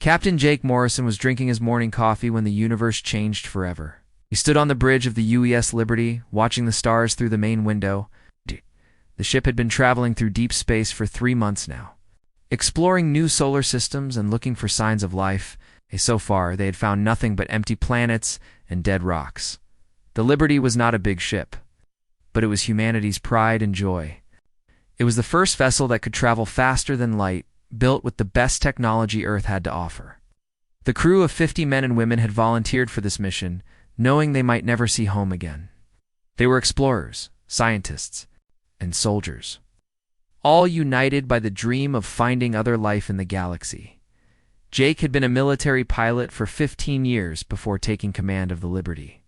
Captain Jake Morrison was drinking his morning coffee when the universe changed forever. He stood on the bridge of the UES Liberty, watching the stars through the main window. The ship had been traveling through deep space for 3 months now, exploring new solar systems and looking for signs of life. So far, they had found nothing but empty planets and dead rocks. The Liberty was not a big ship, but it was humanity's pride and joy. It was the first vessel that could travel faster than light, built with the best technology Earth had to offer. The crew of 50 men and women had volunteered for this mission, knowing they might never see home again. They were explorers, scientists, and soldiers, all united by the dream of finding other life in the galaxy. Jake had been a military pilot for 15 years before taking command of the Liberty.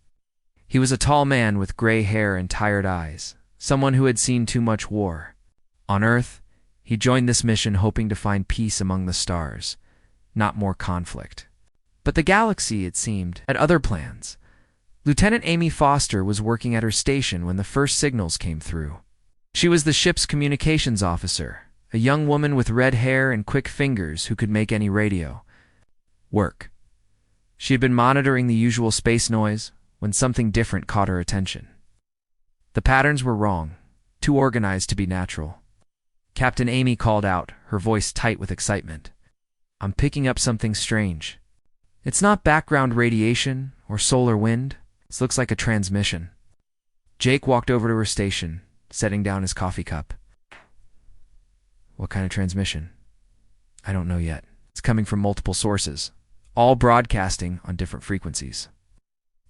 He was a tall man with gray hair and tired eyes, someone who had seen too much war. On Earth, he joined this mission hoping to find peace among the stars, not more conflict. But the galaxy, it seemed, had other plans. Lieutenant Amy Foster was working at her station when the first signals came through. She was the ship's communications officer, a young woman with red hair and quick fingers who could make any radio work. She had been monitoring the usual space noise when something different caught her attention. The patterns were wrong, too organized to be natural. Captain Amy called out, her voice tight with excitement. "I'm picking up something strange. It's not background radiation or solar wind. It looks like a transmission." Jake walked over to her station, setting down his coffee cup. "What kind of transmission?" "I don't know yet. It's coming from multiple sources, all broadcasting on different frequencies.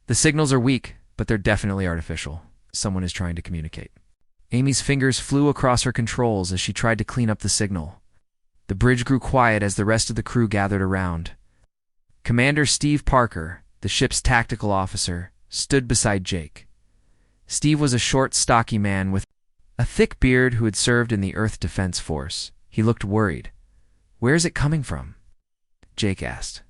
The signals are weak, but they're definitely artificial. Someone is trying to communicate." Amy's fingers flew across her controls as she tried to clean up the signal. The bridge grew quiet as the rest of the crew gathered around. Commander Steve Parker, the ship's tactical officer, stood beside Jake. Steve was a short, stocky man with a thick beard who had served in the Earth Defense Force. He looked worried. "Where is it coming from?" Jake asked.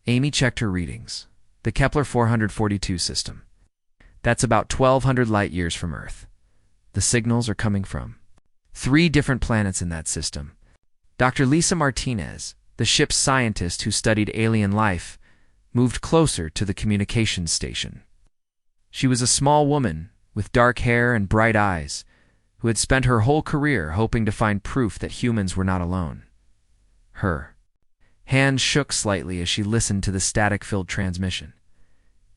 Amy checked her readings. The Kepler 442 system. That's about 1,200 light-years from Earth. The signals are coming from 3 different planets in that system. Dr. Lisa Martinez, the ship's scientist who studied alien life, moved closer to the communications station. She was a small woman with dark hair and bright eyes who had spent her whole career hoping to find proof that humans were not alone. Her hands shook slightly as she listened to the static-filled transmission.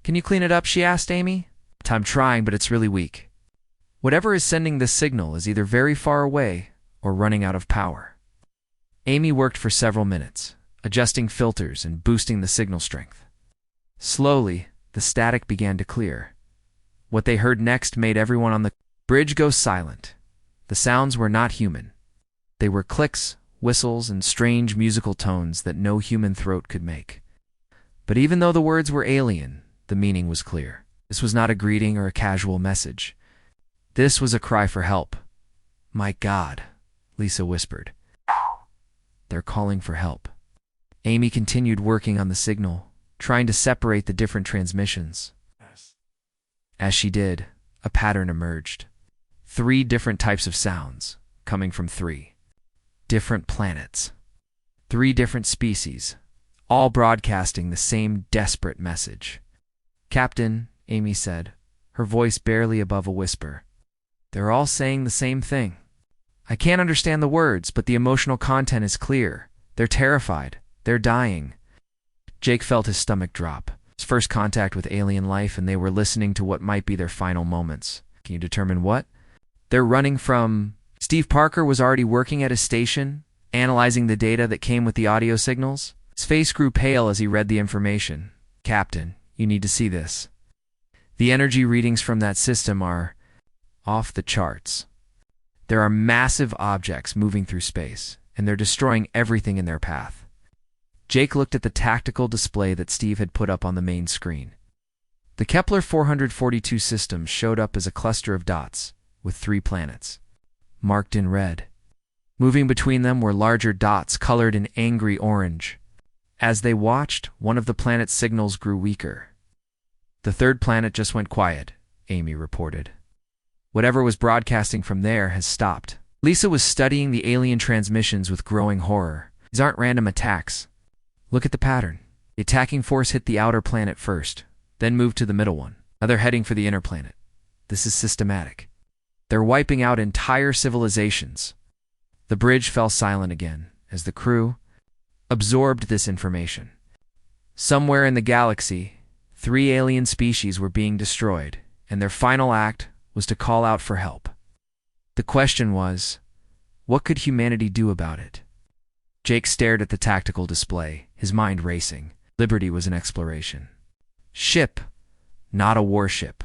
"Can you clean it up?" she asked Amy. "I'm trying, but it's really weak. Whatever is sending this signal is either very far away or running out of power." Amy worked for several minutes, adjusting filters and boosting the signal strength. Slowly, the static began to clear. What they heard next made everyone on the bridge go silent. The sounds were not human. They were clicks, whistles, and strange musical tones that no human throat could make. But even though the words were alien, the meaning was clear. This was not a greeting or a casual message. This was a cry for help. "My God," Lisa whispered. "They're calling for help." Amy continued working on the signal, trying to separate the different transmissions. As she did, a pattern emerged. 3 different types of sounds, coming from 3 different planets. 3 different species, all broadcasting the same desperate message. "Captain," Amy said, her voice barely above a whisper. "They're all saying the same thing. I can't understand the words, but the emotional content is clear. They're terrified. They're dying." Jake felt his stomach drop. His first contact with alien life, and they were listening to what might be their final moments. Can you determine what? They're running from... Steve Parker was already working at his station, analyzing the data that came with the audio signals. His face grew pale as he read the information. "Captain, you need to see this. The energy readings from that system are off the charts. There are massive objects moving through space, and they're destroying everything in their path." Jake looked at the tactical display that Steve had put up on the main screen. The Kepler 442 system showed up as a cluster of dots, with 3 planets, marked in red. Moving between them were larger dots colored in angry orange. As they watched, one of the planet's signals grew weaker. "The 3rd planet just went quiet," Amy reported. "Whatever was broadcasting from there has stopped." Lisa was studying the alien transmissions with growing horror. "These aren't random attacks." Look at the pattern. The attacking force hit the outer planet first, then moved to the middle one. Now they're heading for the inner planet. This is systematic. They're wiping out entire civilizations. The bridge fell silent again as the crew absorbed this information. Somewhere in the galaxy, 3 alien species were being destroyed, and their final act was to call out for help. The question was, what could humanity do about it? Jake stared at the tactical display, his mind racing. Liberty was an exploration ship, not a warship.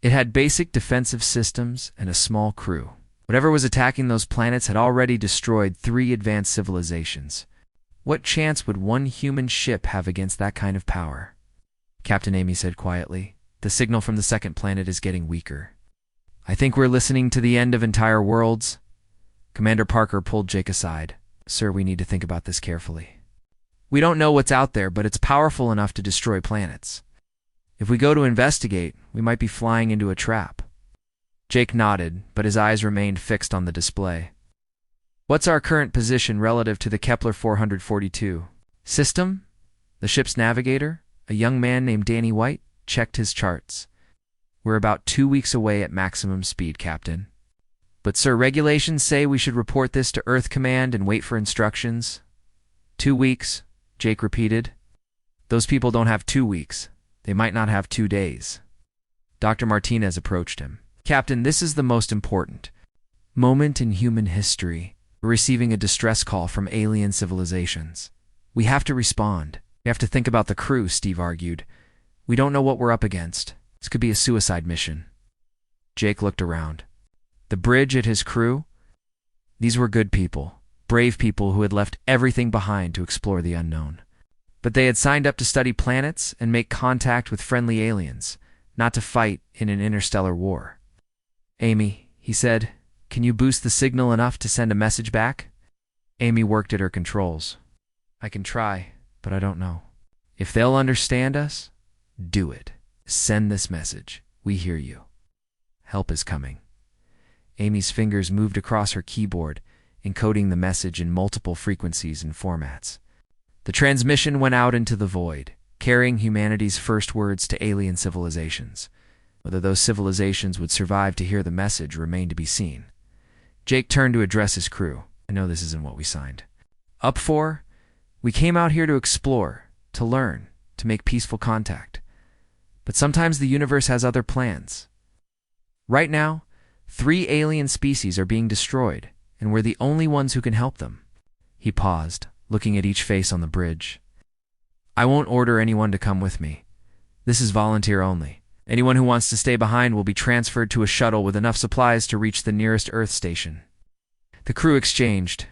It had basic defensive systems and a small crew. Whatever was attacking those planets had already destroyed 3 advanced civilizations. What chance would one human ship have against that kind of power? Captain Amy said quietly, "The signal from the second planet is getting weaker. I think we're listening to the end of entire worlds." Commander Parker pulled Jake aside. "Sir, we need to think about this carefully. We don't know what's out there, but it's powerful enough to destroy planets. If we go to investigate, we might be flying into a trap." Jake nodded, but his eyes remained fixed on the display. "What's our current position relative to the Kepler 442 system?" The ship's navigator, a young man named Danny White, checked his charts. "We're about 2 weeks away at maximum speed, Captain." "But sir, regulations say we should report this to Earth Command and wait for instructions." 2 weeks, Jake repeated. "Those people don't have 2 weeks. They might not have 2 days. Dr. Martinez approached him. "Captain, this is the most important moment in human history. We're receiving a distress call from alien civilizations. We have to respond. We have to think about the crew," Steve argued. "We don't know what we're up against. This could be a suicide mission." Jake looked around. The bridge and his crew? These were good people, brave people who had left everything behind to explore the unknown. But they had signed up to study planets and make contact with friendly aliens, not to fight in an interstellar war. "Amy," he said, "can you boost the signal enough to send a message back?" Amy worked at her controls. "I can try, but I don't know. If they'll understand us, do it. Send this message. We hear you. Help is coming." Amy's fingers moved across her keyboard, encoding the message in multiple frequencies and formats. The transmission went out into the void, carrying humanity's first words to alien civilizations. Whether those civilizations would survive to hear the message remained to be seen. Jake turned to address his crew. "I know this isn't what we signed up for. We came out here to explore, to learn, to make peaceful contact. But sometimes the universe has other plans. Right now, 3 alien species are being destroyed, and we're the only ones who can help them." He paused, looking at each face on the bridge. "I won't order anyone to come with me. This is volunteer only. Anyone who wants to stay behind will be transferred to a shuttle with enough supplies to reach the nearest Earth station." The crew exchanged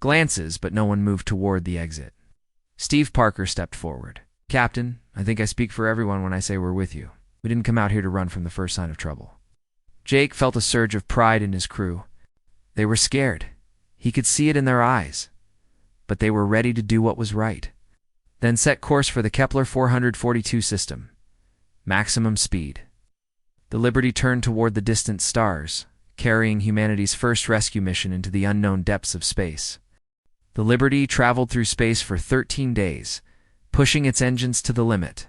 glances, but no one moved toward the exit. Steve Parker stepped forward. "Captain, I think I speak for everyone when I say we're with you. We didn't come out here to run from the first sign of trouble." Jake felt a surge of pride in his crew. They were scared. He could see it in their eyes. But they were ready to do what was right. Then set course for the Kepler 442 system. Maximum speed. The Liberty turned toward the distant stars, carrying humanity's first rescue mission into the unknown depths of space. The Liberty traveled through space for 13 days, pushing its engines to the limit.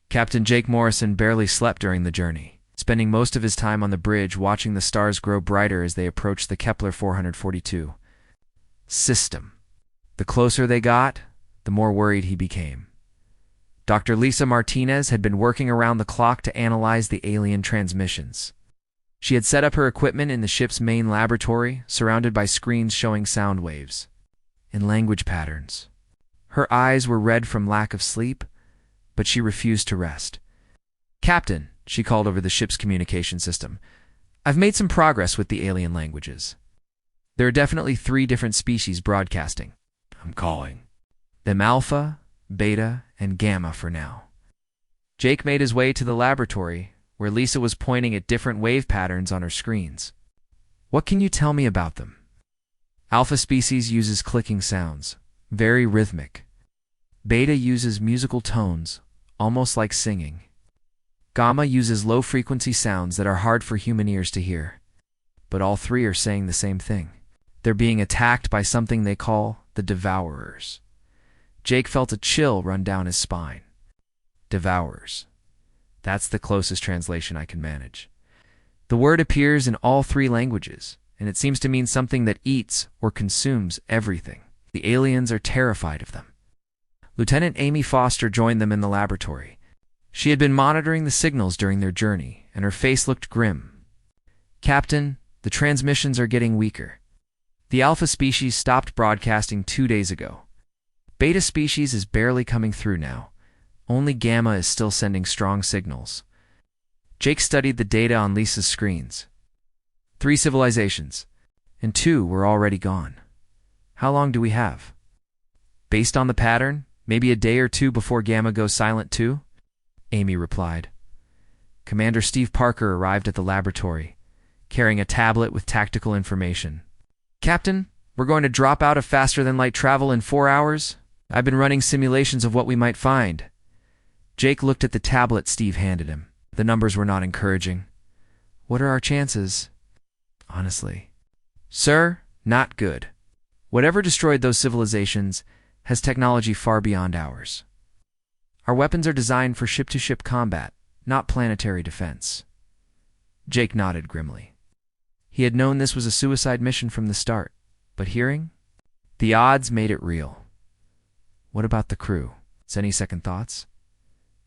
Captain Jake Morrison barely slept during the journey, spending most of his time on the bridge watching the stars grow brighter as they approached the Kepler 442 system. The closer they got, the more worried he became. Dr. Lisa Martinez had been working around the clock to analyze the alien transmissions. She had set up her equipment in the ship's main laboratory, surrounded by screens showing sound waves and language patterns. Her eyes were red from lack of sleep, but she refused to rest. "Captain," she called over the ship's communication system, "I've made some progress with the alien languages. There are definitely 3 different species broadcasting. I'm calling them Alpha, Beta, and Gamma for now." Jake made his way to the laboratory, where Lisa was pointing at different wave patterns on her screens. "What can you tell me about them?" "Alpha species uses clicking sounds, very rhythmic. Beta uses musical tones, almost like singing. Gamma uses low-frequency sounds that are hard for human ears to hear. But all 3 are saying the same thing. They're being attacked by something they call the Devourers. Jake felt a chill run down his spine. Devourers. That's the closest translation I can manage. The word appears in all three languages, and it seems to mean something that eats or consumes everything. The aliens are terrified of them. Lieutenant Amy Foster joined them in the laboratory. She had been monitoring the signals during their journey, and her face looked grim. Captain, the transmissions are getting weaker. The Alpha species stopped broadcasting 2 days ago. Beta species is barely coming through now. Only Gamma is still sending strong signals. Jake studied the data on Lisa's screens. 3 civilizations, and 2 were already gone. How long do we have? Based on the pattern, maybe a day or 2 before Gamma goes silent too? Amy replied. Commander Steve Parker arrived at the laboratory, carrying a tablet with tactical information. Captain, we're going to drop out of faster-than-light travel in 4 hours? I've been running simulations of what we might find. Jake looked at the tablet Steve handed him. The numbers were not encouraging. What are our chances? Honestly. Sir, not good. Whatever destroyed those civilizations has technology far beyond ours. Our weapons are designed for ship-to-ship combat, not planetary defense. Jake nodded grimly. He had known this was a suicide mission from the start, but hearing? The odds made it real. What about the crew? Any second thoughts?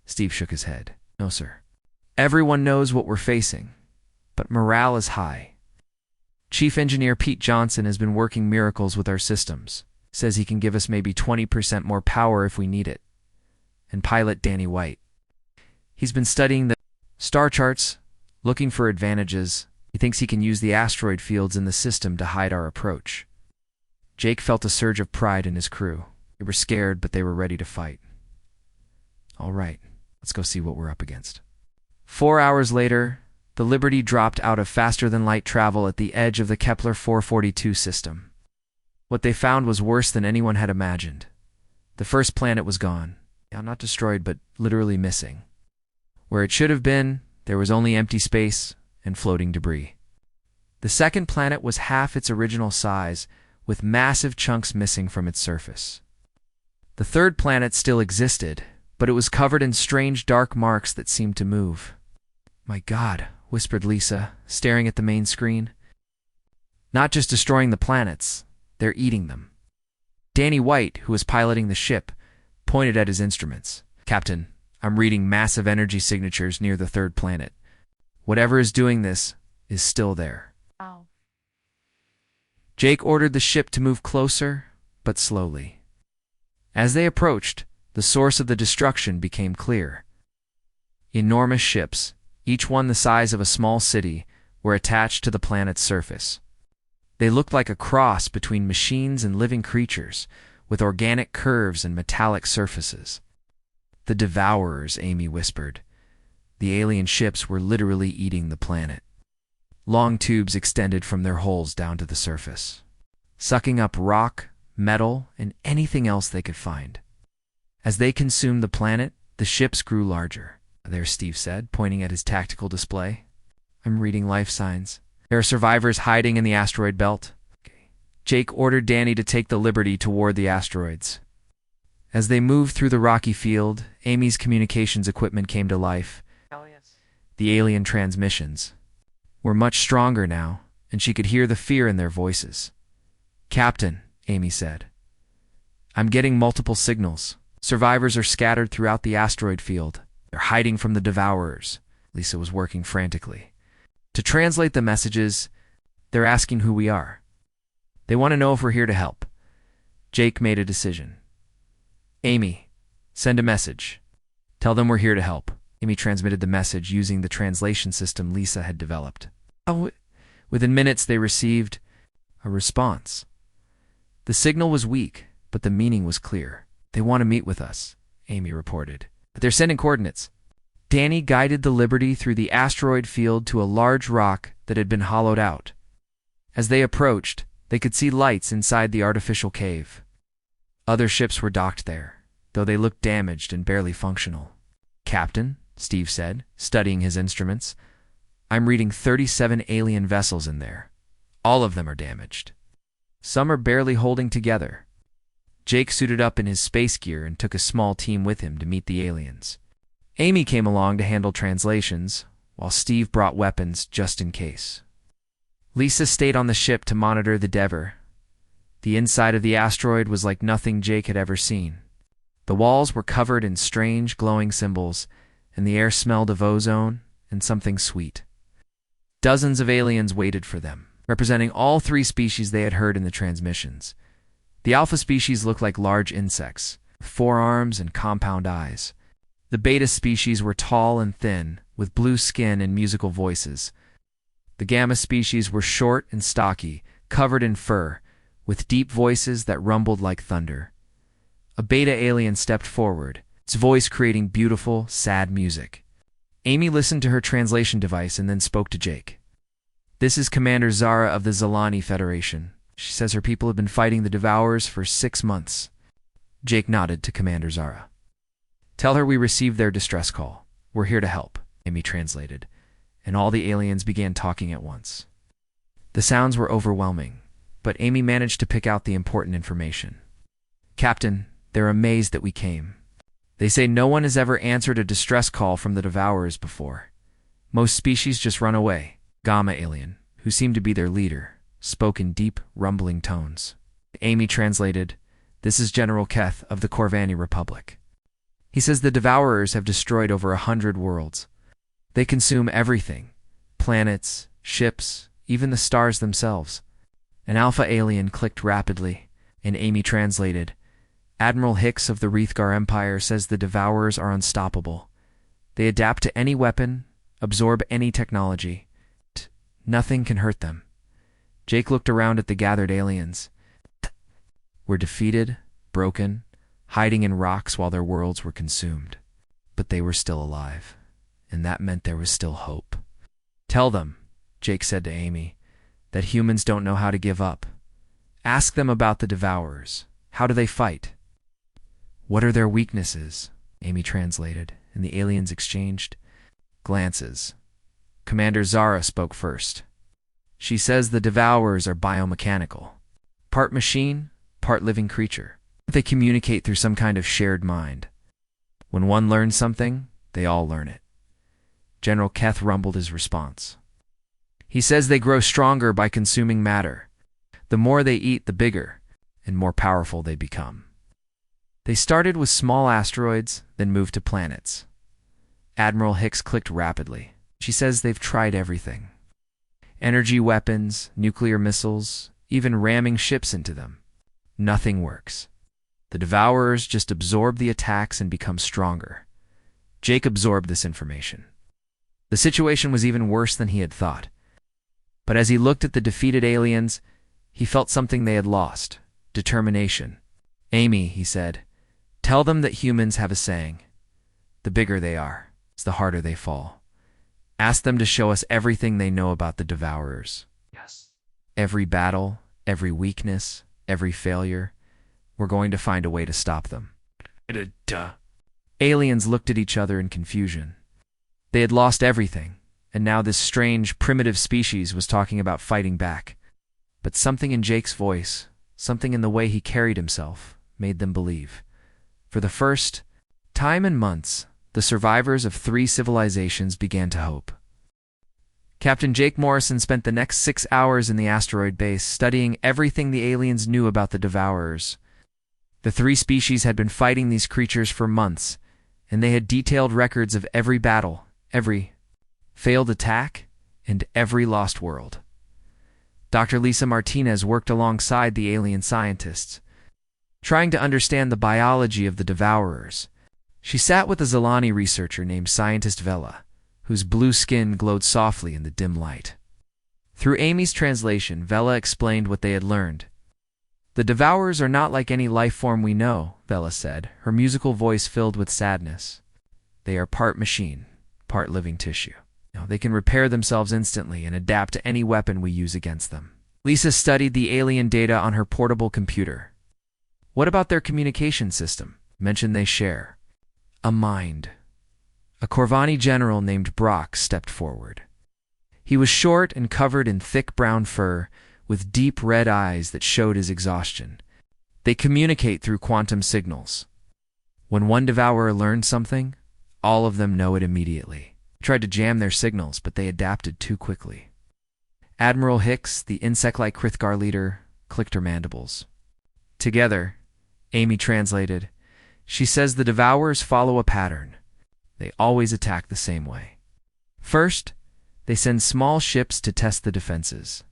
Steve shook his head. No, sir. Everyone knows what we're facing, but morale is high. Chief Engineer Pete Johnson has been working miracles with our systems. Says he can give us maybe 20% more power if we need it. And pilot Danny White. He's been studying the star charts, looking for advantages. He thinks he can use the asteroid fields in the system to hide our approach. Jake felt a surge of pride in his crew. They were scared, but they were ready to fight. All right, let's go see what we're up against. 4 hours later, the Liberty dropped out of faster-than-light travel at the edge of the Kepler 442 system. What they found was worse than anyone had imagined. The first planet was gone. Not destroyed, but literally missing. Where it should have been, there was only empty space and floating debris. The second planet was half its original size, with massive chunks missing from its surface. The third planet still existed, but it was covered in strange dark marks that seemed to move. My God, whispered Lisa, staring at the main screen. Not just destroying the planets, they're eating them. Danny White, who was piloting the ship, pointed at his instruments. Captain, I'm reading massive energy signatures near the third planet. Whatever is doing this is still there. Ow. Jake ordered the ship to move closer, but slowly. As they approached, the source of the destruction became clear. Enormous ships, each one the size of a small city, were attached to the planet's surface. They looked like a cross between machines and living creatures, with organic curves and metallic surfaces. The Devourers, Amy whispered. The alien ships were literally eating the planet. Long tubes extended from their holes down to the surface, sucking up rock, metal, and anything else they could find. As they consumed the planet, the ships grew larger. There, Steve said, pointing at his tactical display. I'm reading life signs. There are survivors hiding in the asteroid belt. Jake ordered Danny to take the Liberty toward the asteroids. As they moved through the rocky field, Amy's communications equipment came to life. Oh, yes. The alien transmissions were much stronger now, and she could hear the fear in their voices. Captain, Amy said, I'm getting multiple signals. Survivors are scattered throughout the asteroid field. They're hiding from the Devourers. Lisa was working frantically. To translate the messages, they're asking who we are. They want to know if we're here to help. Jake made a decision. Amy, send a message. Tell them we're here to help. Amy transmitted the message using the translation system Lisa had developed. Within minutes, they received a response. The signal was weak, but the meaning was clear. They want to meet with us, Amy reported. But they're sending coordinates. Danny guided the Liberty through the asteroid field to a large rock that had been hollowed out. As they approached, they could see lights inside the artificial cave. Other ships were docked there, though they looked damaged and barely functional. Captain, Steve said, studying his instruments, I'm reading 37 alien vessels in there. All of them are damaged. Some are barely holding together. Jake suited up in his space gear and took a small team with him to meet the aliens. Amy came along to handle translations, while Steve brought weapons just in case. Lisa stayed on the ship to monitor the Endeavor. The inside of the asteroid was like nothing Jake had ever seen. The walls were covered in strange, glowing symbols, and the air smelled of ozone and something sweet. Dozens of aliens waited for them, representing all three species they had heard in the transmissions. The Alpha species looked like large insects, with 4 arms and compound eyes. The Beta species were tall and thin, with blue skin and musical voices. The Gamma species were short and stocky, covered in fur, with deep voices that rumbled like thunder. A Beta alien stepped forward, its voice creating beautiful, sad music. Amy listened to her translation device and then spoke to Jake. "This is Commander Zara of the Zalani Federation. She says her people have been fighting the Devourers for 6 months. Jake nodded to Commander Zara. "Tell her we received their distress call. We're here to help," Amy translated, and all the aliens began talking at once. The sounds were overwhelming, but Amy managed to pick out the important information. "Captain, they're amazed that we came. They say no one has ever answered a distress call from the Devourers before. Most species just run away." Gamma alien, who seemed to be their leader, spoke in deep, rumbling tones. Amy translated, "This is General Keth of the Corvani Republic. He says the Devourers have destroyed over 100 worlds. They consume everything, planets, ships, even the stars themselves." An Alpha alien clicked rapidly, and Amy translated, "Admiral Hicks of the Wreathgar Empire says the Devourers are unstoppable. They adapt to any weapon, absorb any technology. Nothing can hurt them." Jake looked around at the gathered aliens. Were defeated, broken, hiding in rocks while their worlds were consumed. But they were still alive, and that meant there was still hope. "Tell them," Jake said to Amy, "that humans don't know how to give up. Ask them about the Devourers. How do they fight?" "What are their weaknesses?" Amy translated, and the aliens exchanged glances. Commander Zara spoke first. "She says the Devourers are biomechanical. Part machine, part living creature. They communicate through some kind of shared mind. When one learns something, they all learn it." General Keth rumbled his response. "He says they grow stronger by consuming matter. The more they eat, the bigger and more powerful they become. They started with small asteroids, then moved to planets." Admiral Hicks clicked rapidly. "She says they've tried everything. Energy weapons, nuclear missiles, even ramming ships into them. Nothing works. The Devourers just absorb the attacks and become stronger." Jake absorbed this information. The situation was even worse than he had thought. But as he looked at the defeated aliens, he felt something they had lost: determination. "Amy," he said, "tell them that humans have a saying. The bigger they are, the harder they fall. Ask them to show us everything they know about the Devourers. Yes. Every battle, every weakness, every failure. We're going to find a way to stop them." Duh. Aliens looked at each other in confusion. They had lost everything, and now this strange, primitive species was talking about fighting back. But something in Jake's voice, something in the way he carried himself, made them believe. For the first time in months, the survivors of 3 civilizations began to hope. Captain Jake Morrison spent the next 6 hours in the asteroid base studying everything the aliens knew about the Devourers. The 3 species had been fighting these creatures for months, and they had detailed records of every battle, every failed attack, and every lost world. Dr. Lisa Martinez worked alongside the alien scientists, trying to understand the biology of the Devourers. She sat with a Zalani researcher named Scientist Vela, whose blue skin glowed softly in the dim light. Through Amy's translation, Vela explained what they had learned. "The Devourers are not like any life form we know," Vela said, her musical voice filled with sadness. "They are part machine, part living tissue. They can repair themselves instantly and adapt to any weapon we use against them." Lisa studied the alien data on her portable computer. "What about their communication system?" "Mentioned they share a mind." A Corvani general named Brock stepped forward. He was short and covered in thick brown fur, with deep red eyes that showed his exhaustion. They communicate through quantum signals. When one devourer learns something, all of them know it immediately. Tried to jam their signals, but they adapted too quickly. Admiral Hicks, the insect-like Krithgar leader, clicked her mandibles. Together, Amy translated, she says the devourers follow a pattern. They always attack the same way. First, they send small ships to test the defenses.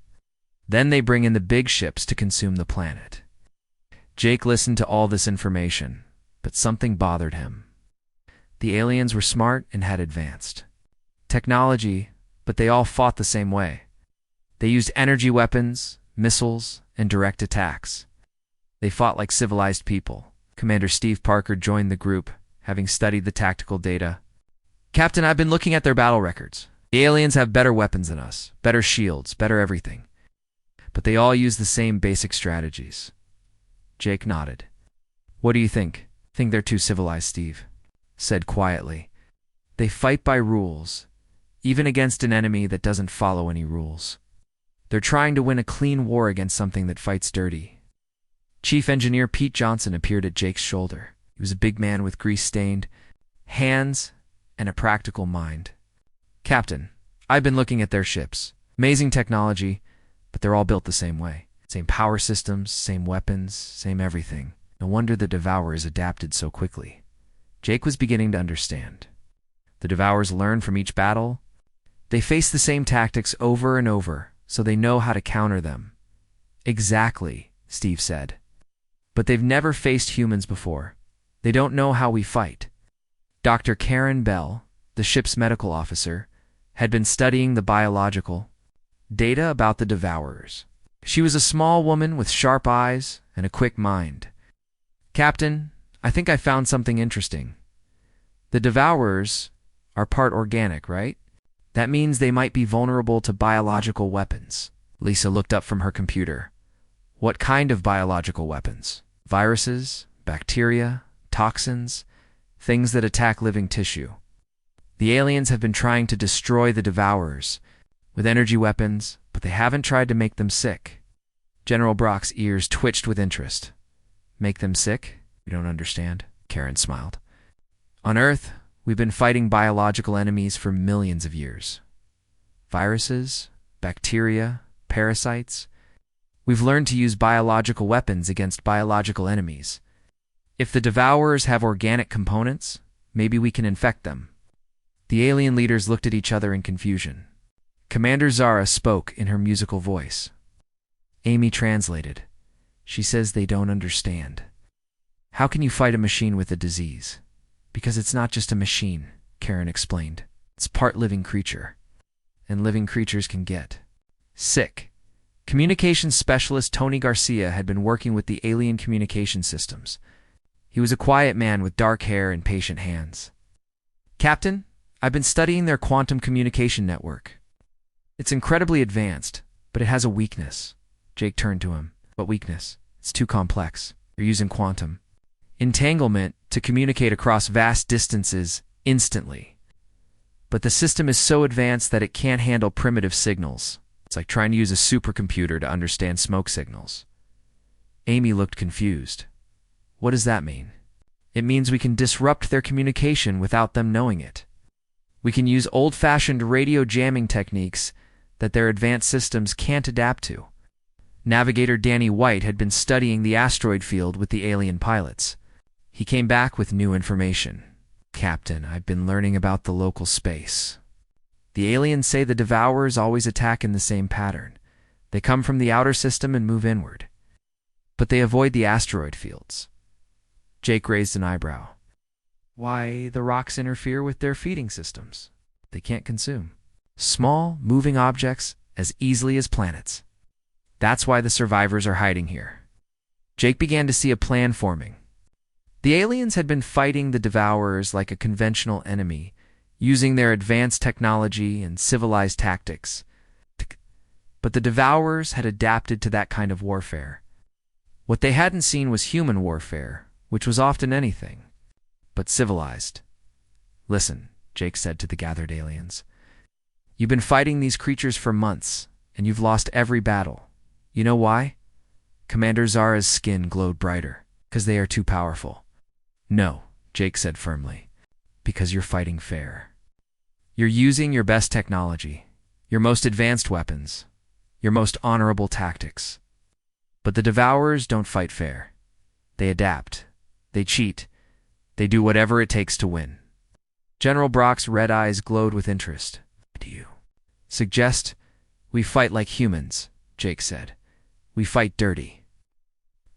Then they bring in the big ships to consume the planet. Jake listened to all this information, but something bothered him. The aliens were smart and had advanced technology, but they all fought the same way. They used energy weapons, missiles, and direct attacks. They fought like civilized people. Commander Steve Parker joined the group, having studied the tactical data. Captain, I've been looking at their battle records. The aliens have better weapons than us, better shields, better everything. But they all use the same basic strategies. Jake nodded. What do you think? Think they're too civilized, Steve said quietly. They fight by rules, even against an enemy that doesn't follow any rules. They're trying to win a clean war against something that fights dirty. Chief Engineer Pete Johnson appeared at Jake's shoulder. He was a big man with grease-stained hands and a practical mind. Captain, I've been looking at their ships. Amazing technology, but they're all built the same way. Same power systems, same weapons, same everything. No wonder the Devourers adapted so quickly. Jake was beginning to understand. The Devourers learn from each battle. They face the same tactics over and over, so they know how to counter them. Exactly, Steve said. But they've never faced humans before. They don't know how we fight. Dr. Karen Bell, the ship's medical officer, had been studying the biological data about the Devourers. She was a small woman with sharp eyes and a quick mind. Captain, I think I found something interesting. The Devourers are part organic, right? That means they might be vulnerable to biological weapons. Lisa looked up from her computer. What kind of biological weapons? Viruses, bacteria, toxins, things that attack living tissue. The aliens have been trying to destroy the Devourers with energy weapons, but they haven't tried to make them sick. General Brock's ears twitched with interest. Make them sick? You don't understand? Karen smiled. On Earth, we've been fighting biological enemies for millions of years. Viruses, bacteria, parasites. We've learned to use biological weapons against biological enemies. If the Devourers have organic components, maybe we can infect them. The alien leaders looked at each other in confusion. Commander Zara spoke in her musical voice. Amy translated. She says they don't understand. How can you fight a machine with a disease? Because it's not just a machine, Karen explained. It's part living creature. And living creatures can get sick. Communications specialist Tony Garcia had been working with the alien communication systems. He was a quiet man with dark hair and patient hands. Captain, I've been studying their quantum communication network. It's incredibly advanced, but it has a weakness. Jake turned to him. What weakness? It's too complex. You're using quantum entanglement to communicate across vast distances instantly. But the system is so advanced that it can't handle primitive signals. It's like trying to use a supercomputer to understand smoke signals. Amy looked confused. What does that mean? It means we can disrupt their communication without them knowing it. We can use old-fashioned radio jamming techniques that their advanced systems can't adapt to. Navigator Danny White had been studying the asteroid field with the alien pilots. He came back with new information. Captain, I've been learning about the local space. The aliens say the Devourers always attack in the same pattern. They come from the outer system and move inward. But they avoid the asteroid fields. Jake raised an eyebrow. Why, the rocks interfere with their feeding systems. They can't consume small, moving objects as easily as planets. That's why the survivors are hiding here. Jake began to see a plan forming. The aliens had been fighting the Devourers like a conventional enemy, using their advanced technology and civilized tactics. But the Devourers had adapted to that kind of warfare. What they hadn't seen was human warfare, which was often anything but civilized. Listen, Jake said to the gathered aliens. You've been fighting these creatures for months, and you've lost every battle. You know why? Commander Zara's skin glowed brighter. Because they are too powerful. No, Jake said firmly. Because you're fighting fair. You're using your best technology, your most advanced weapons, your most honorable tactics. But the Devourers don't fight fair. They adapt. They cheat. They do whatever it takes to win. General Brock's red eyes glowed with interest. Do you suggest we fight like humans? Jake said. We fight dirty.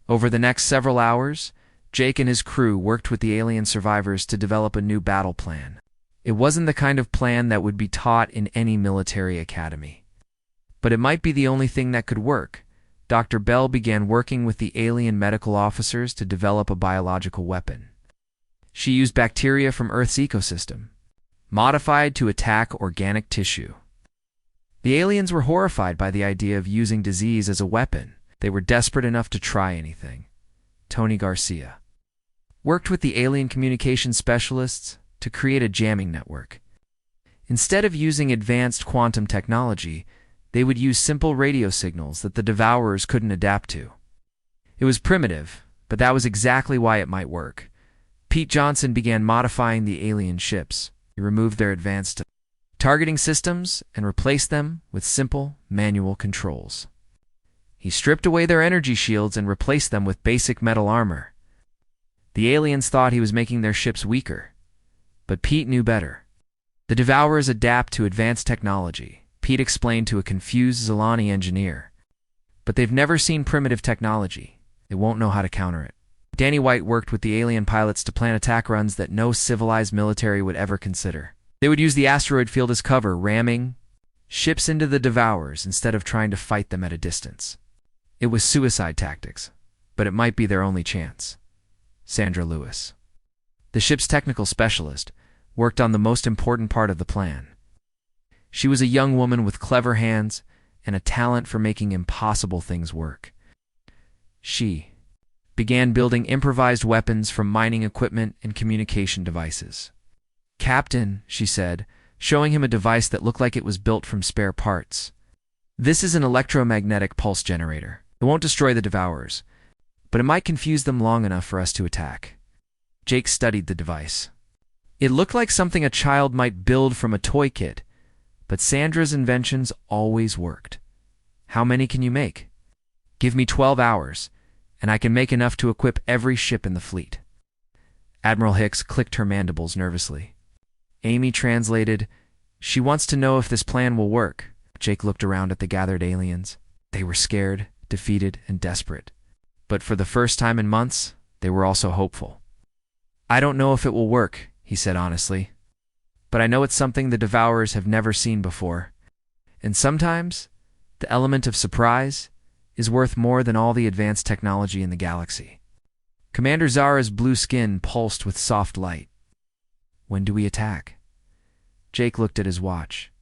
Over the next several hours, Jake and his crew worked with the alien survivors to develop a new battle plan. It wasn't the kind of plan that would be taught in any military academy. But it might be the only thing that could work. Dr. Bell began working with the alien medical officers to develop a biological weapon. She used bacteria from Earth's ecosystem, modified to attack organic tissue. The aliens were horrified by the idea of using disease as a weapon. They were desperate enough to try anything. Tony Garcia worked with the alien communication specialists to create a jamming network. Instead of using advanced quantum technology, they would use simple radio signals that the Devourers couldn't adapt to. It was primitive, but that was exactly why it might work. Pete Johnson began modifying the alien ships. He removed their advanced targeting systems and replaced them with simple, manual controls. He stripped away their energy shields and replaced them with basic metal armor. The aliens thought he was making their ships weaker, but Pete knew better. The Devourers adapt to advanced technology, Pete explained to a confused Zilani engineer. But they've never seen primitive technology. They won't know how to counter it. Danny White worked with the alien pilots to plan attack runs that no civilized military would ever consider. They would use the asteroid field as cover, ramming ships into the Devourers instead of trying to fight them at a distance. It was suicide tactics, but it might be their only chance. Sandra Lewis, the ship's technical specialist, worked on the most important part of the plan. She was a young woman with clever hands and a talent for making impossible things work. She began building improvised weapons from mining equipment and communication devices. "Captain," she said, showing him a device that looked like it was built from spare parts. "This is an electromagnetic pulse generator. It won't destroy the Devourers, but it might confuse them long enough for us to attack." Jake studied the device. It looked like something a child might build from a toy kit, but Sandra's inventions always worked. "How many can you make?" "Give me 12 hours, and I can make enough to equip every ship in the fleet." Admiral Hicks clicked her mandibles nervously. Amy translated, "She wants to know if this plan will work." Jake looked around at the gathered aliens. They were scared, defeated, and desperate. But for the first time in months, they were also hopeful. "I don't know if it will work," he said honestly. "But I know it's something the Devourers have never seen before. And sometimes, the element of surprise is worth more than all the advanced technology in the galaxy." Commander Zara's blue skin pulsed with soft light. "When do we attack?" Jake looked at his watch.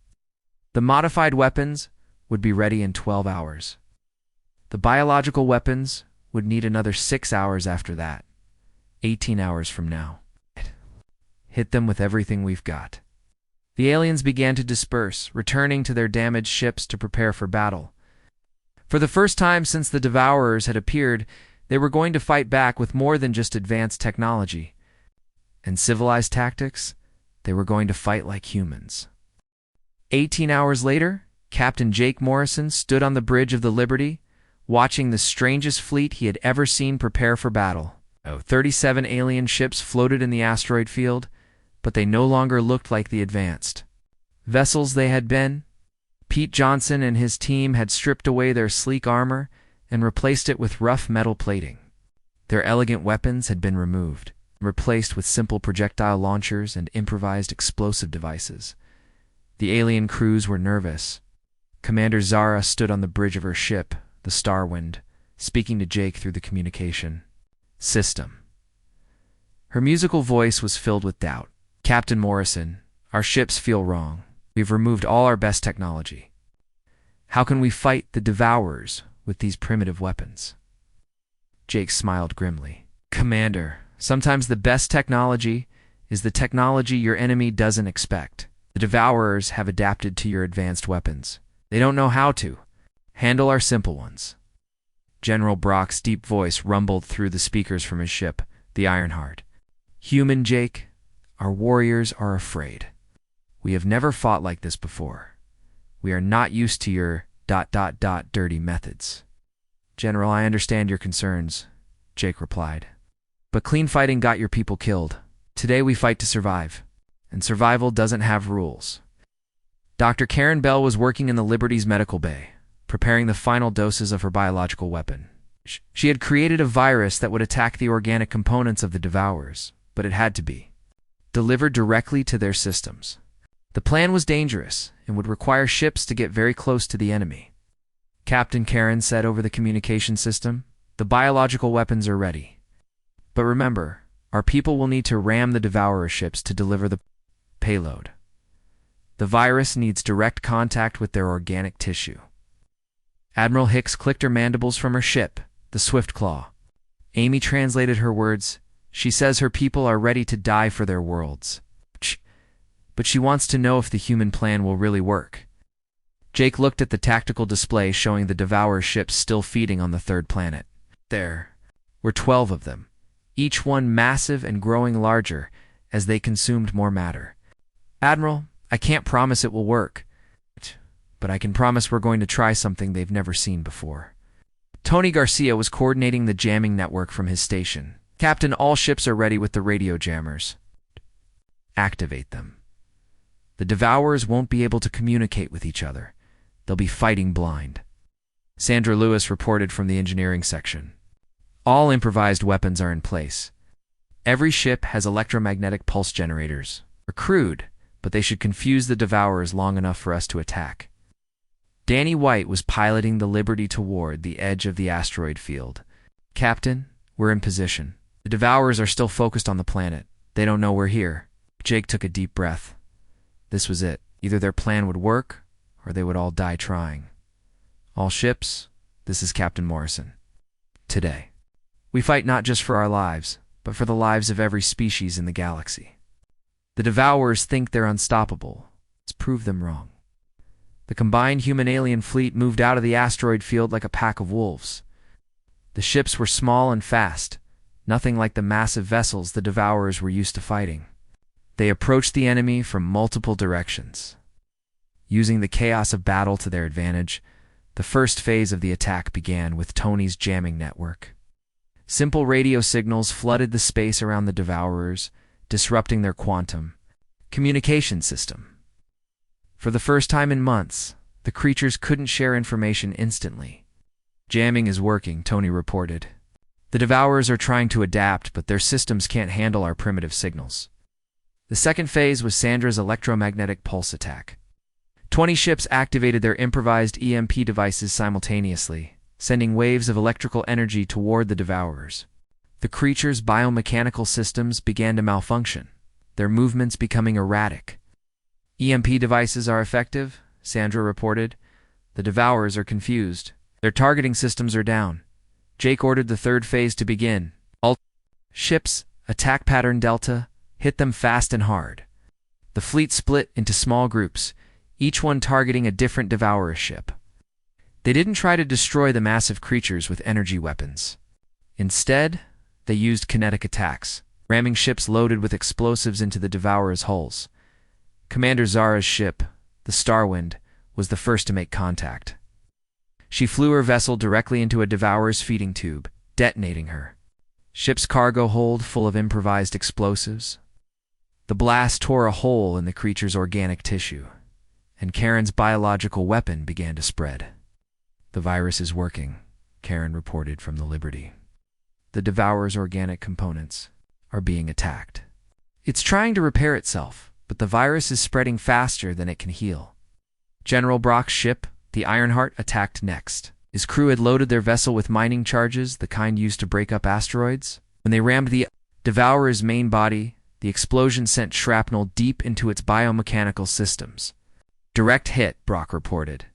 The modified weapons would be ready in 12 hours. The biological weapons would need another 6 hours after that. 18 hours from now. Hit them with everything we've got. The aliens began to disperse, returning to their damaged ships to prepare for battle. For the first time since the Devourers had appeared, they were going to fight back with more than just advanced technology and civilized tactics. They were going to fight like humans. 18 hours later, Captain Jake Morrison stood on the bridge of the Liberty, watching the strangest fleet he had ever seen prepare for battle. 37 alien ships floated in the asteroid field, but they no longer looked like the advanced vessels they had been. Pete Johnson and his team had stripped away their sleek armor and replaced it with rough metal plating. Their elegant weapons had been removed, replaced with simple projectile launchers and improvised explosive devices. The alien crews were nervous. Commander Zara stood on the bridge of her ship, the Starwind, speaking to Jake through the communication system. Her musical voice was filled with doubt. "Captain Morrison, our ships feel wrong. We've removed all our best technology. How can we fight the Devourers with these primitive weapons?" Jake smiled grimly. "Commander, sometimes the best technology is the technology your enemy doesn't expect. The Devourers have adapted to your advanced weapons. They don't know how to handle our simple ones." General Brock's deep voice rumbled through the speakers from his ship, the Ironheart. "Human Jake, our warriors are afraid. We have never fought like this before. We are not used to your ... dirty methods." "General, I understand your concerns," Jake replied. "But clean fighting got your people killed. Today we fight to survive. And survival doesn't have rules." Dr. Karen Bell was working in the Liberty's medical bay, preparing the final doses of her biological weapon. She had created a virus that would attack the organic components of the Devourers, but it had to be delivered directly to their systems. The plan was dangerous and would require ships to get very close to the enemy. Captain Karen said over the communication system, "The biological weapons are ready. But remember, our people will need to ram the Devourer ships to deliver the payload. The virus needs direct contact with their organic tissue." Admiral Hicks clicked her mandibles from her ship, the Swiftclaw. Amy translated her words. "She says her people are ready to die for their worlds. But she wants to know if the human plan will really work." Jake looked at the tactical display showing the Devourer ships still feeding on the third planet. There were 12 of them, each one massive and growing larger as they consumed more matter. "Admiral, I can't promise it will work, but I can promise we're going to try something they've never seen before." Tony Garcia was coordinating the jamming network from his station. "Captain, all ships are ready with the radio jammers. Activate them. The Devourers won't be able to communicate with each other. They'll be fighting blind." Sandra Lewis reported from the engineering section. "All improvised weapons are in place. Every ship has electromagnetic pulse generators. They're crude, but they should confuse the Devourers long enough for us to attack." Danny White was piloting the Liberty toward the edge of the asteroid field. "Captain, we're in position. The Devourers are still focused on the planet. They don't know we're here." Jake took a deep breath. This was it. Either their plan would work, or they would all die trying. "All ships, this is Captain Morrison. Today, we fight not just for our lives, but for the lives of every species in the galaxy. The Devourers think they're unstoppable. Let's prove them wrong." The combined human-alien fleet moved out of the asteroid field like a pack of wolves. The ships were small and fast, nothing like the massive vessels the Devourers were used to fighting. They approached the enemy from multiple directions. Using the chaos of battle to their advantage, the first phase of the attack began with Tony's jamming network. Simple radio signals flooded the space around the Devourers, disrupting their quantum communication system. For the first time in months, the creatures couldn't share information instantly. "Jamming is working," Tony reported. "The Devourers are trying to adapt, but their systems can't handle our primitive signals." The second phase was Sandra's electromagnetic pulse attack. 20 ships activated their improvised EMP devices simultaneously, sending waves of electrical energy toward the Devourers. The creatures' biomechanical systems began to malfunction, their movements becoming erratic. "EMP devices are effective," Sandra reported. "The Devourers are confused. Their targeting systems are down." Jake ordered the third phase to begin. "All ships, attack pattern Delta, hit them fast and hard." The fleet split into small groups, each one targeting a different Devourer ship. They didn't try to destroy the massive creatures with energy weapons. Instead, they used kinetic attacks, ramming ships loaded with explosives into the Devourers' hulls. Commander Zara's ship, the Starwind, was the first to make contact. She flew her vessel directly into a Devourer's feeding tube, detonating her. Ship's cargo hold full of improvised explosives. The blast tore a hole in the creature's organic tissue, and Karen's biological weapon began to spread. "The virus is working," Karen reported from the Liberty. "The Devourer's organic components are being attacked. It's trying to repair itself, but the virus is spreading faster than it can heal." General Brock's ship, the Ironheart, attacked next. His crew had loaded their vessel with mining charges, the kind used to break up asteroids. When they rammed the Devourer's main body, the explosion sent shrapnel deep into its biomechanical systems. "Direct hit," Brock reported.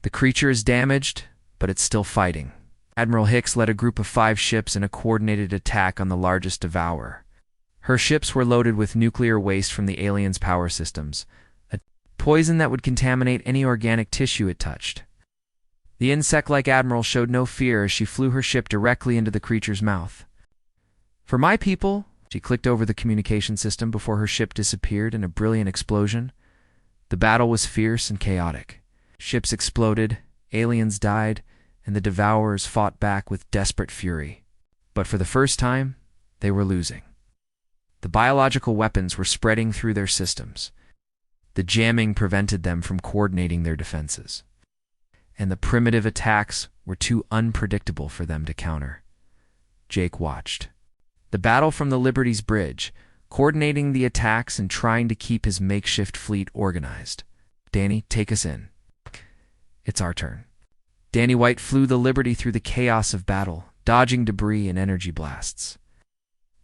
"The creature is damaged, but it's still fighting." Admiral Hicks led a group of 5 ships in a coordinated attack on the largest Devourer. Her ships were loaded with nuclear waste from the aliens' power systems, a poison that would contaminate any organic tissue it touched. The insect-like admiral showed no fear as she flew her ship directly into the creature's mouth. "For my people," she clicked over the communication system before her ship disappeared in a brilliant explosion. The battle was fierce and chaotic. Ships exploded, aliens died, and the Devourers fought back with desperate fury. But for the first time, they were losing. The biological weapons were spreading through their systems. The jamming prevented them from coordinating their defenses. And the primitive attacks were too unpredictable for them to counter. Jake watched the battle from the Liberty's bridge, coordinating the attacks and trying to keep his makeshift fleet organized. "Danny, take us in." "It's our turn." Danny White flew the Liberty through the chaos of battle, dodging debris and energy blasts.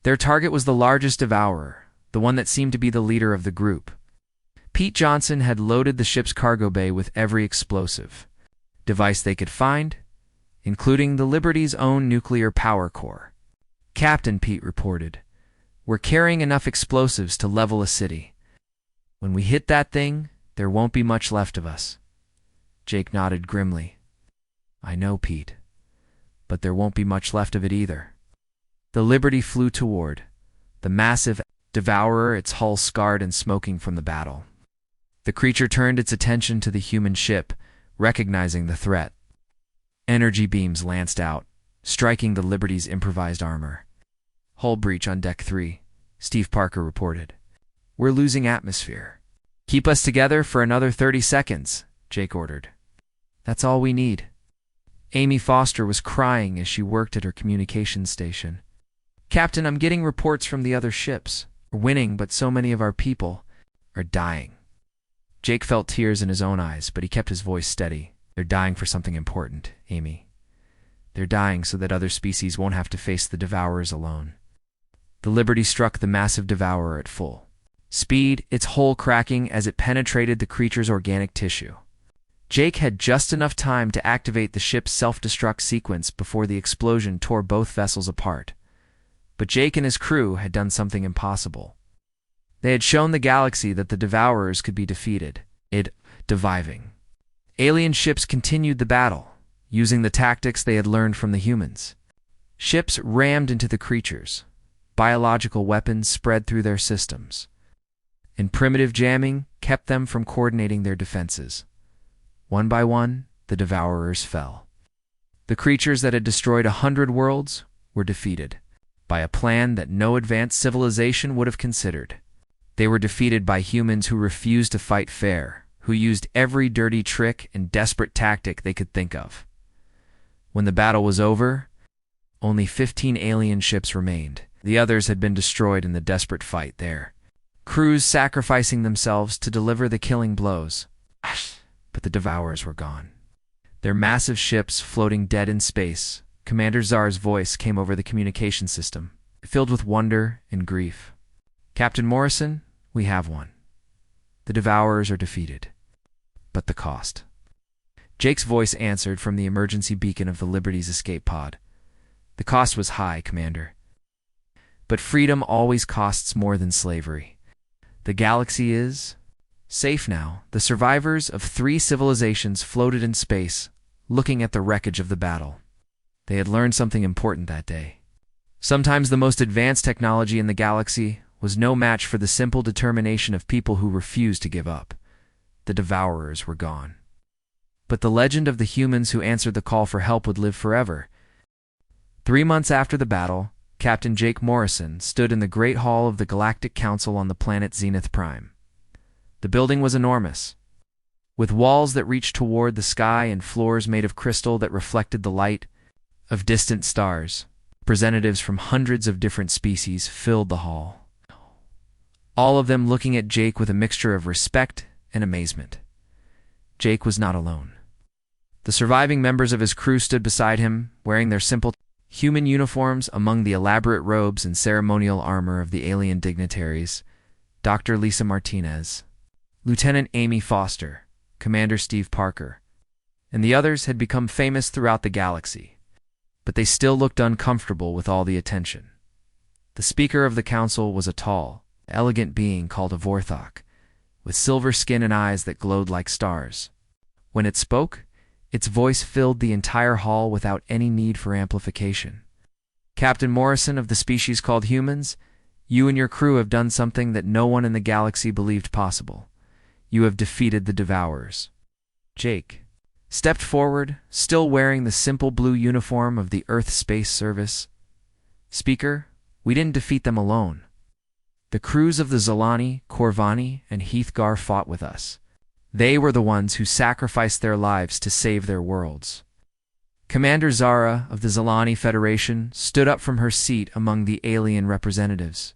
Their target was the largest Devourer, the one that seemed to be the leader of the group. Pete Johnson had loaded the ship's cargo bay with every explosive device they could find, including the Liberty's own nuclear power core. "Captain," Pete reported, "we're carrying enough explosives to level a city. When we hit that thing, there won't be much left of us." Jake nodded grimly. "I know, Pete, but there won't be much left of it either." The Liberty flew toward the massive Devourer, its hull scarred and smoking from the battle. The creature turned its attention to the human ship, recognizing the threat. Energy beams lanced out, striking the Liberty's improvised armor. "Hull breach on Deck 3, Steve Parker reported. "We're losing atmosphere." "Keep us together for another 30 seconds, Jake ordered. "That's all we need." Amy Foster was crying as she worked at her communications station. "Captain, I'm getting reports from the other ships. We're winning, but so many of our people are dying." Jake felt tears in his own eyes, but he kept his voice steady. "They're dying for something important, Amy. They're dying so that other species won't have to face the Devourers alone." The Liberty struck the massive Devourer at full speed, its hull cracking as it penetrated the creature's organic tissue. Jake had just enough time to activate the ship's self-destruct sequence before the explosion tore both vessels apart. But Jake and his crew had done something impossible. They had shown the galaxy that the Devourers could be defeated. Deviving. Alien ships continued the battle, using the tactics they had learned from the humans. Ships rammed into the creatures. Biological weapons spread through their systems. And primitive jamming kept them from coordinating their defenses. One by one, the Devourers fell. The creatures that had destroyed 100 worlds were defeated by a plan that no advanced civilization would have considered. They were defeated by humans who refused to fight fair, who used every dirty trick and desperate tactic they could think of. When the battle was over, only 15 alien ships remained. The others had been destroyed in the desperate fight there. Crews sacrificing themselves to deliver the killing blows. But the Devourers were gone. Their massive ships floating dead in space. Commander Czar's voice came over the communication system, filled with wonder and grief. "Captain Morrison, we have won. The Devourers are defeated. But the cost." Jake's voice answered from the emergency beacon of the Liberty's escape pod. "The cost was high, Commander. But freedom always costs more than slavery. The galaxy is safe now." The survivors of 3 civilizations floated in space, looking at the wreckage of the battle. They had learned something important that day. Sometimes the most advanced technology in the galaxy was no match for the simple determination of people who refused to give up. The Devourers were gone. But the legend of the humans who answered the call for help would live forever. 3 months after the battle, Captain Jake Morrison stood in the Great Hall of the Galactic Council on the planet Zenith Prime. The building was enormous, with walls that reached toward the sky and floors made of crystal that reflected the light of distant stars. Representatives from hundreds of different species filled the hall, all of them looking at Jake with a mixture of respect and amazement. Jake was not alone. The surviving members of his crew stood beside him, wearing their simple human uniforms among the elaborate robes and ceremonial armor of the alien dignitaries. Dr. Lisa Martinez, Lieutenant Amy Foster, Commander Steve Parker, and the others had become famous throughout the galaxy, but they still looked uncomfortable with all the attention. The speaker of the council was a tall, elegant being called a Vorthok, with silver skin and eyes that glowed like stars. When it spoke, Its voice filled the entire hall without any need for amplification. "Captain Morrison of the species called humans, you and your crew have done something that no one in the galaxy believed possible. You have defeated the Devourers." Jake stepped forward, still wearing the simple blue uniform of the Earth Space Service. "Speaker, we didn't defeat them alone. The crews of the Zalani, Corvani, and Heathgar fought with us. They were the ones who sacrificed their lives to save their worlds." Commander Zara of the Zalani Federation stood up from her seat among the alien representatives.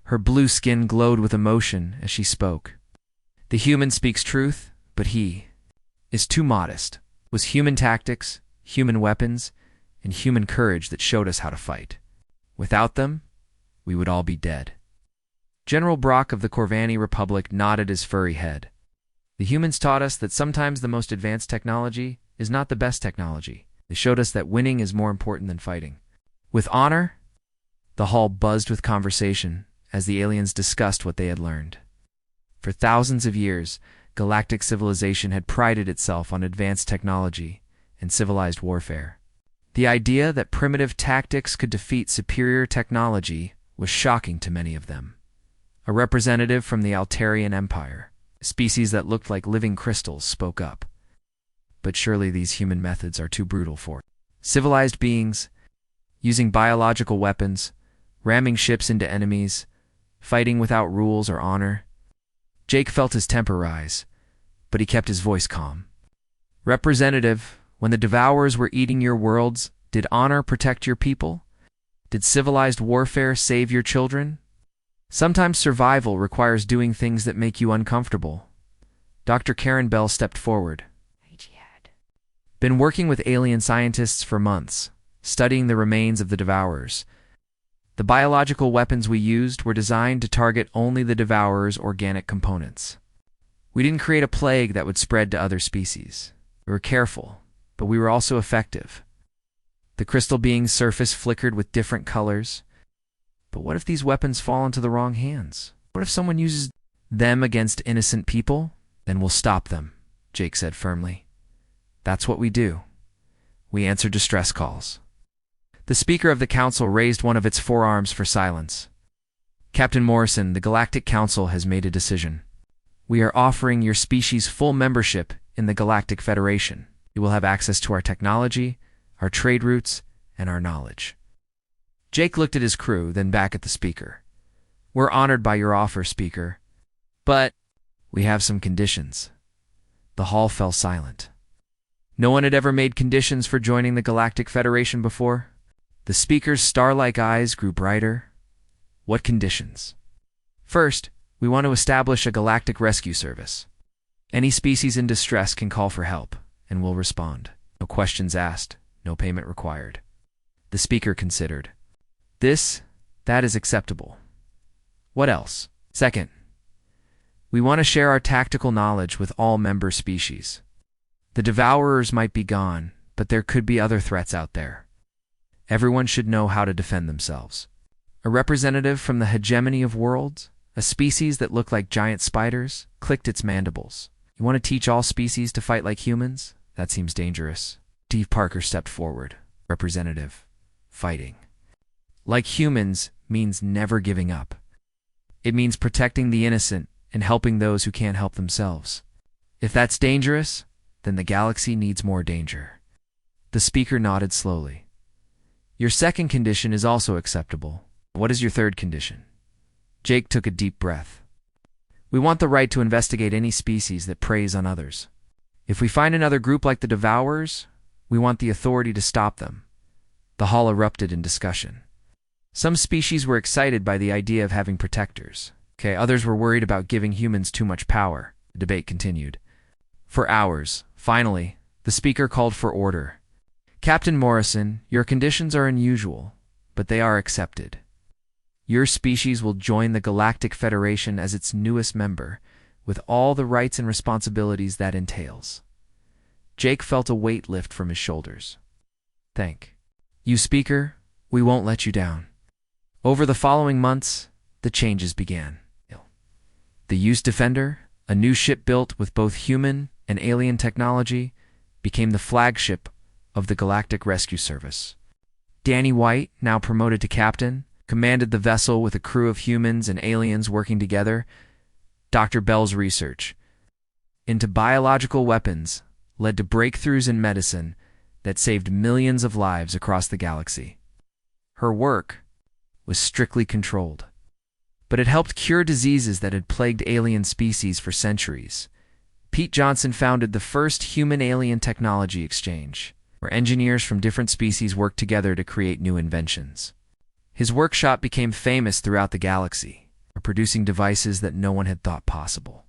Her blue skin glowed with emotion as she spoke. "The human speaks truth, but he is too modest. It was human tactics, human weapons, and human courage that showed us how to fight. Without them, we would all be dead." General Brock of the Corvani Republic nodded his furry head. "The humans taught us that sometimes the most advanced technology is not the best technology. They showed us that winning is more important than fighting." With honor, the hall buzzed with conversation as the aliens discussed what they had learned. For thousands of years, galactic civilization had prided itself on advanced technology and civilized warfare. The idea that primitive tactics could defeat superior technology was shocking to many of them. A representative from the Altarian Empire, a species that looked like living crystals, spoke up. "But surely these human methods are too brutal for civilized beings, using biological weapons, ramming ships into enemies, fighting without rules or honor." Jake felt his temper rise, but he kept his voice calm. "Representative, when the Devourers were eating your worlds, did honor protect your people? Did civilized warfare save your children? Sometimes survival requires doing things that make you uncomfortable." Dr. Karen Bell stepped forward. "Been working with alien scientists for months, studying the remains of the Devourers. The biological weapons we used were designed to target only the Devourers' organic components. We didn't create a plague that would spread to other species. We were careful, but we were also effective. The crystal being's surface flickered with different colors. But what if these weapons fall into the wrong hands? What if someone uses them against innocent people? Then we'll stop them," Jake said firmly. "That's what we do. We answer distress calls." The Speaker of the Council raised one of its forearms for silence. "Captain Morrison, the Galactic Council has made a decision. We are offering your species full membership in the Galactic Federation. You will have access to our technology, our trade routes, and our knowledge." Jake looked at his crew, then back at the Speaker. "We're honored by your offer, Speaker. But we have some conditions." The hall fell silent. No one had ever made conditions for joining the Galactic Federation before. The Speaker's star-like eyes grew brighter. "What conditions?" "First, we want to establish a galactic rescue service. Any species in distress can call for help, and we'll respond. No questions asked, no payment required." The Speaker considered. That is acceptable. "What else?" "Second, we want to share our tactical knowledge with all member species. The Devourers might be gone, but there could be other threats out there. Everyone should know how to defend themselves." A representative from the hegemony of worlds, a species that looked like giant spiders, clicked its mandibles. "You want to teach all species to fight like humans? That seems dangerous." Steve Parker stepped forward. "Representative, fighting like humans means never giving up. It means protecting the innocent and helping those who can't help themselves. If that's dangerous, then the galaxy needs more danger." The Speaker nodded slowly. "Your second condition is also acceptable. What is your third condition?" Jake took a deep breath. "We want the right to investigate any species that preys on others. If we find another group like the Devourers, we want the authority to stop them." The hall erupted in discussion. Some species were excited by the idea of having protectors. Others were worried about giving humans too much power. The debate continued. For hours, finally, the Speaker called for order. "Captain Morrison, your conditions are unusual, but they are accepted. Your species will join the Galactic Federation as its newest member, with all the rights and responsibilities that entails." Jake felt a weight lift from his shoulders. "Thank you, Speaker. We won't let you down." Over the following months, the changes began. The Use Defender, a new ship built with both human and alien technology, became the flagship of the Galactic Rescue Service. Danny White, now promoted to captain, commanded the vessel with a crew of humans and aliens working together. Dr. Bell's research into biological weapons led to breakthroughs in medicine that saved millions of lives across the galaxy. Her work was strictly controlled, but it helped cure diseases that had plagued alien species for centuries. Pete Johnson founded the first human-alien technology exchange, where engineers from different species worked together to create new inventions. His workshop became famous throughout the galaxy, producing devices that no one had thought possible.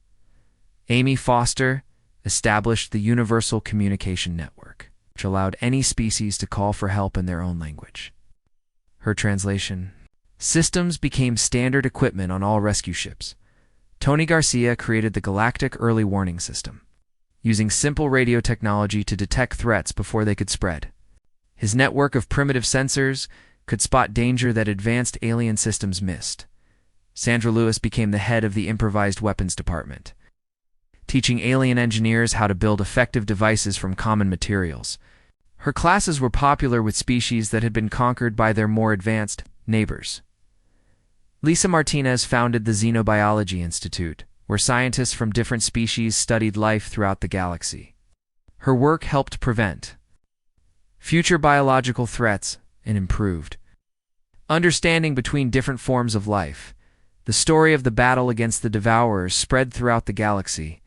Amy Foster established the Universal Communication Network, which allowed any species to call for help in their own language. Her translation systems became standard equipment on all rescue ships. Tony Garcia created the Galactic Early Warning System, using simple radio technology to detect threats before they could spread. His network of primitive sensors could spot danger that advanced alien systems missed. Sandra Lewis became the head of the Improvised Weapons Department, teaching alien engineers how to build effective devices from common materials. Her classes were popular with species that had been conquered by their more advanced neighbors. Lisa Martinez founded the Xenobiology Institute, where scientists from different species studied life throughout the galaxy. Her work helped prevent future biological threats and improved understanding between different forms of life. The story of the battle against the Devourers spread throughout the galaxy.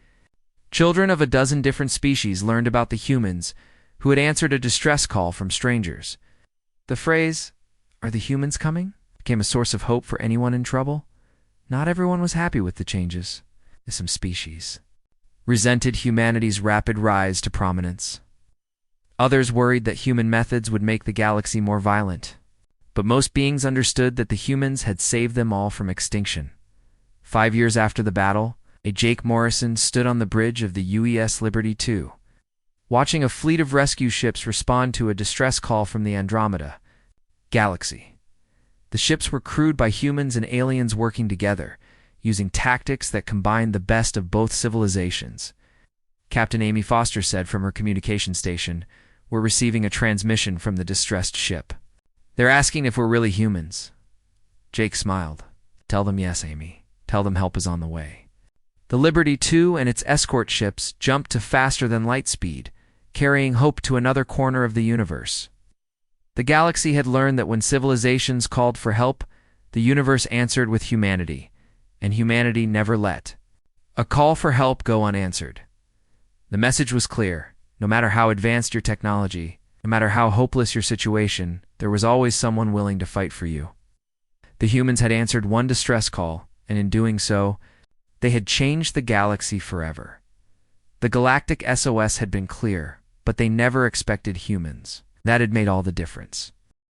Children of a dozen different species learned about the humans who had answered a distress call from strangers. The phrase, "Are the humans coming?" became a source of hope for anyone in trouble. Not everyone was happy with the changes. Some species resented humanity's rapid rise to prominence. Others worried that human methods would make the galaxy more violent. But most beings understood that the humans had saved them all from extinction. 5 years after the battle, Jake Morrison stood on the bridge of the UES Liberty II, watching a fleet of rescue ships respond to a distress call from the Andromeda galaxy. The ships were crewed by humans and aliens working together, using tactics that combined the best of both civilizations. Captain Amy Foster said from her communication station, "We're receiving a transmission from the distressed ship. They're asking if we're really humans." Jake smiled. "Tell them yes, Amy. Tell them help is on the way." The Liberty II and its escort ships jumped to faster than light speed, carrying hope to another corner of the universe. The galaxy had learned that when civilizations called for help, the universe answered with humanity, and humanity never let a call for help go unanswered. The message was clear: no matter how advanced your technology, no matter how hopeless your situation, there was always someone willing to fight for you. The humans had answered one distress call, and in doing so, they had changed the galaxy forever. The Galactic SOS had been clear, but they never expected humans. That had made all the difference.